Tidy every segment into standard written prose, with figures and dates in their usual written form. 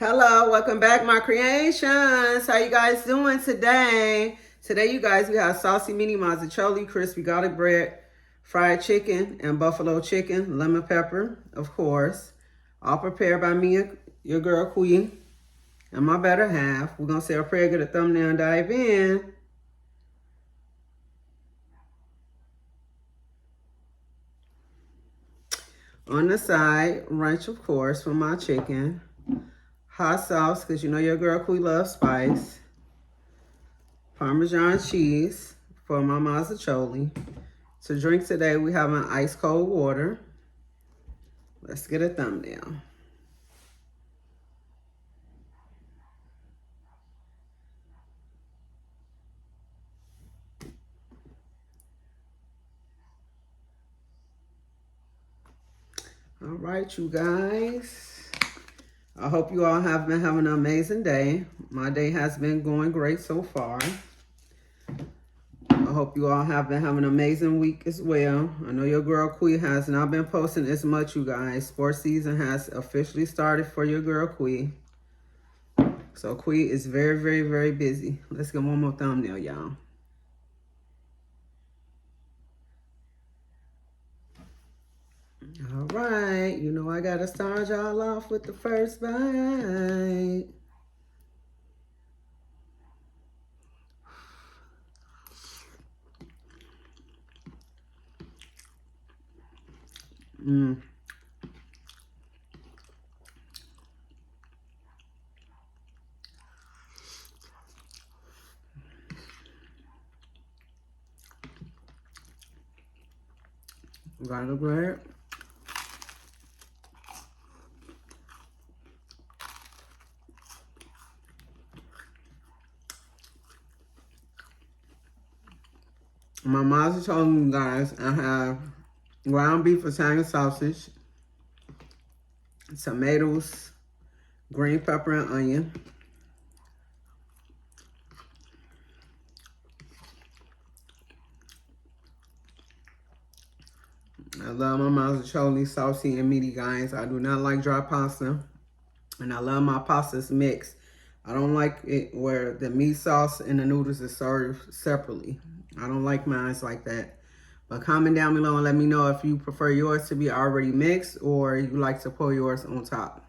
Hello, welcome back, my creations. How you guys doing today? Today, you guys, we have saucy mini mostaccioli, crispy garlic bread, fried chicken, and buffalo chicken, lemon pepper, of course. All prepared by me, your girl Queen, and my better half. We're gonna say a prayer, get a thumbnail, and dive in. On the side, ranch, of course, for my chicken. Hot sauce, because you know your girl Queen loves spice. Parmesan cheese for my mostaccioli. To drink today, we have an ice cold water. Let's get a thumbnail. All right, you guys. I hope you all have been having an amazing day. My day has been going great so far. I hope you all have been having an amazing week as well. I know your girl Quee has not been posting as much, you guys. Sports season has officially started for your girl Quee. So Quee is very, very, very busy. Let's get one more thumbnail, y'all. All right, you know I gotta start y'all off with the first bite. Garlic bread. My mom's told me, guys, I have ground beef Italian sausage, tomatoes, green pepper, and onion. I love my Mostaccioli, Saucy, and Meaty, guys. I do not like dry pasta, and I love my pastas mixed. I don't like it where the meat sauce and the noodles is served separately. I don't like mine like that. But comment down below and let me know if you prefer yours to be already mixed or you like to pour yours on top.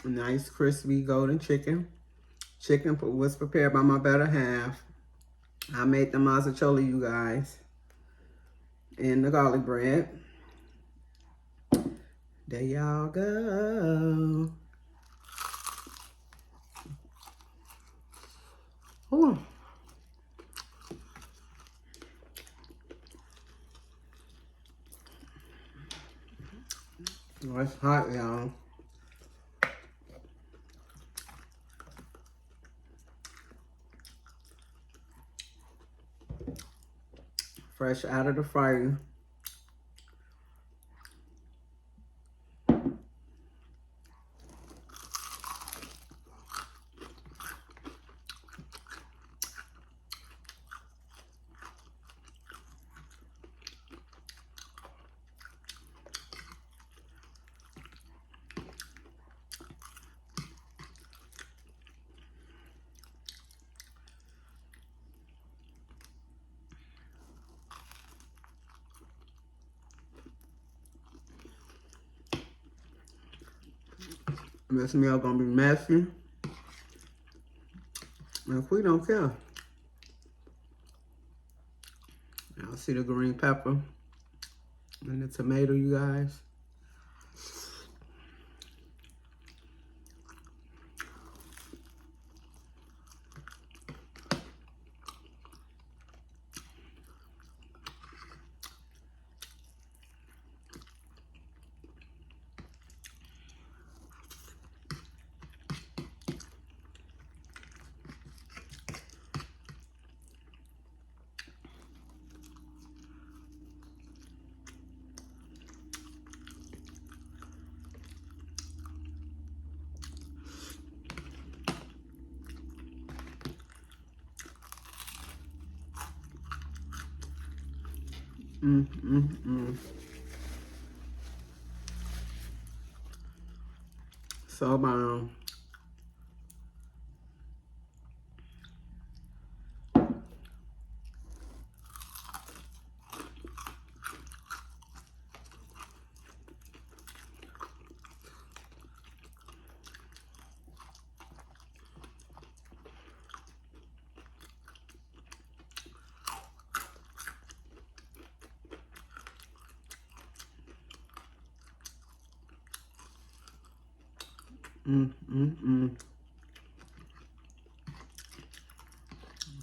Nice crispy golden chicken. Chicken was prepared by my better half. I made the mostaccioli, you guys. And the garlic bread. There y'all go. Ooh. Oh, it's hot, y'all. Fresh out of the fryer. This meal gonna be messy. And if we don't care. Y'all see the green pepper and the tomato, you guys. So bomb.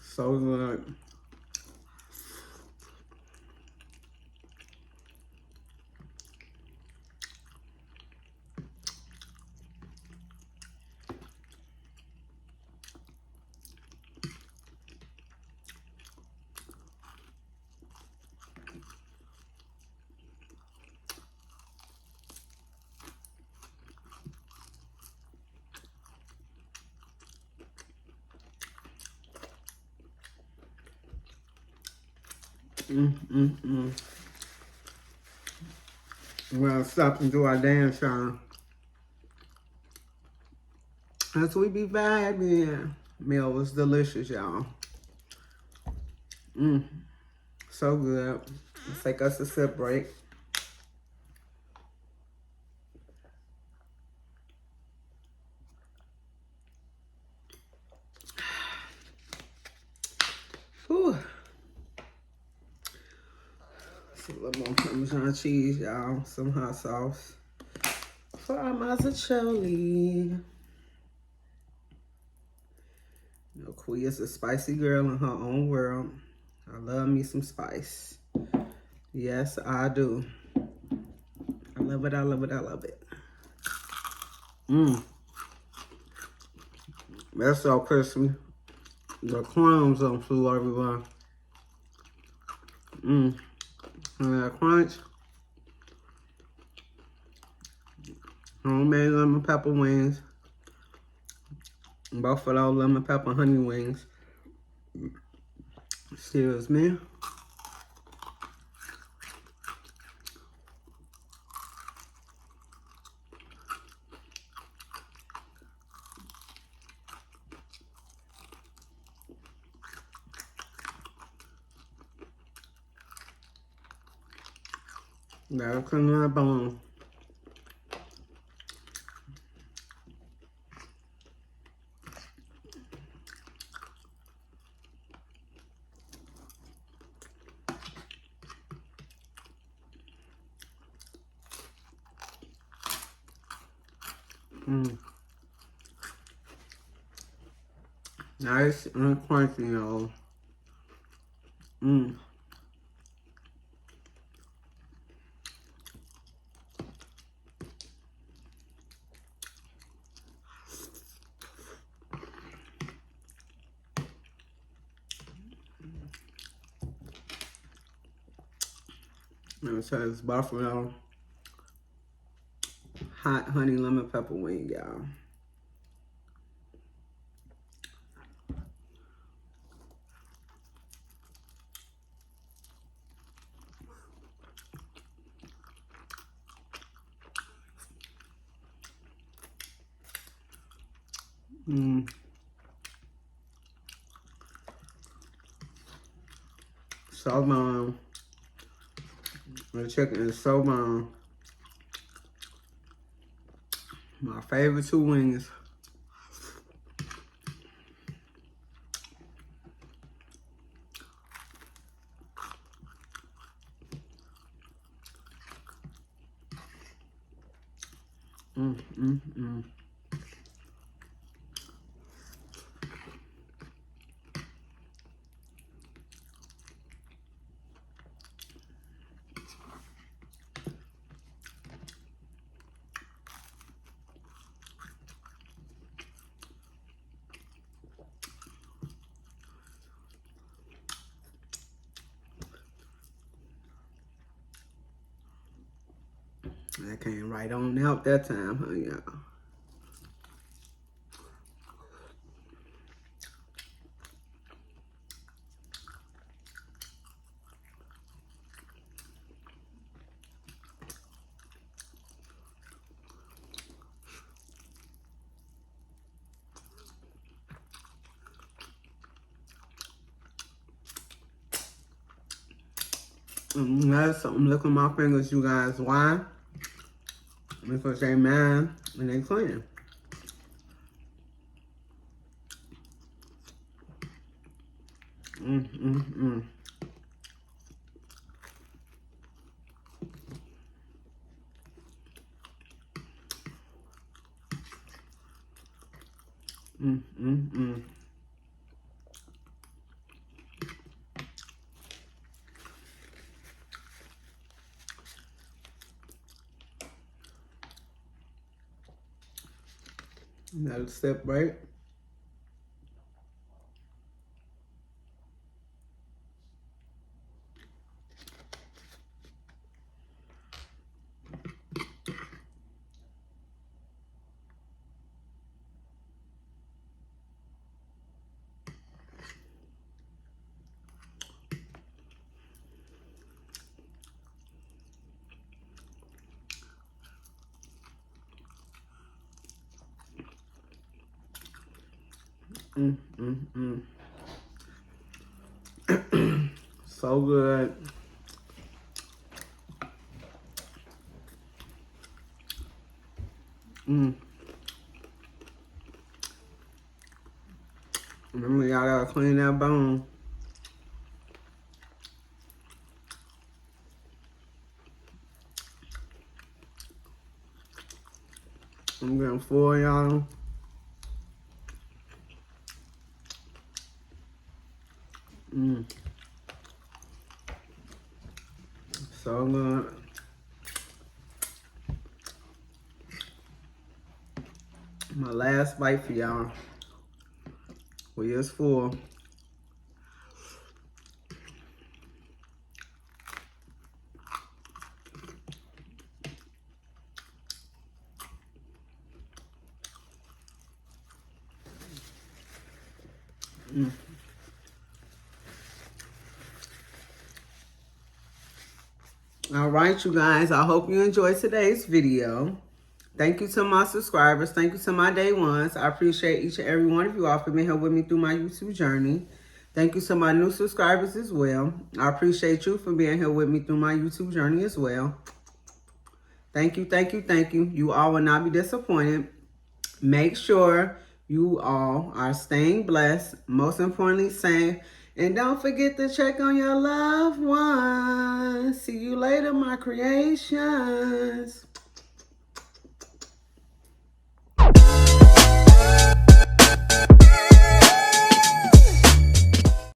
So good. We're gonna stop and do our dance, y'all. As we be vibing. Meal was delicious, y'all. So good. Let's take us a sip break. Whew. A little more Parmesan cheese, y'all. Some hot sauce. For our Mostaccioli. You know, Kui is a spicy girl in her own world. I love me some spice. Yes, I do. I love it, I love it, I love it. That's so crispy. The crumbs don't flew everywhere. And that crunch. Homemade lemon pepper wings. Buffalo lemon pepper honey wings. Excuse me. Gotta clean that bone. Nice and crunchy, y'all. It says buffalo hot honey lemon pepper wing, y'all. So bomb. The chicken is so bomb. My favorite two wings. That came right on out that time, huh, y'all? That's something. Look at my fingers, you guys. Why? Because they man and they clean. Mm. That'll separate. So good. Remember, y'all gotta clean that bone. I'm getting full, y'all. So good. My last bite for y'all. We is full. All right, you guys. I hope you enjoyed today's video. Thank you to my subscribers. Thank you to my day ones. I appreciate each and every one of you all for being here with me through my YouTube journey. Thank you to my new subscribers as well. I appreciate you for being here with me through my YouTube journey as well. Thank you, thank you, thank you. You all will not be disappointed. Make sure you all are staying blessed. Most importantly, safe. And don't forget to check on your loved ones. See you later, my creations.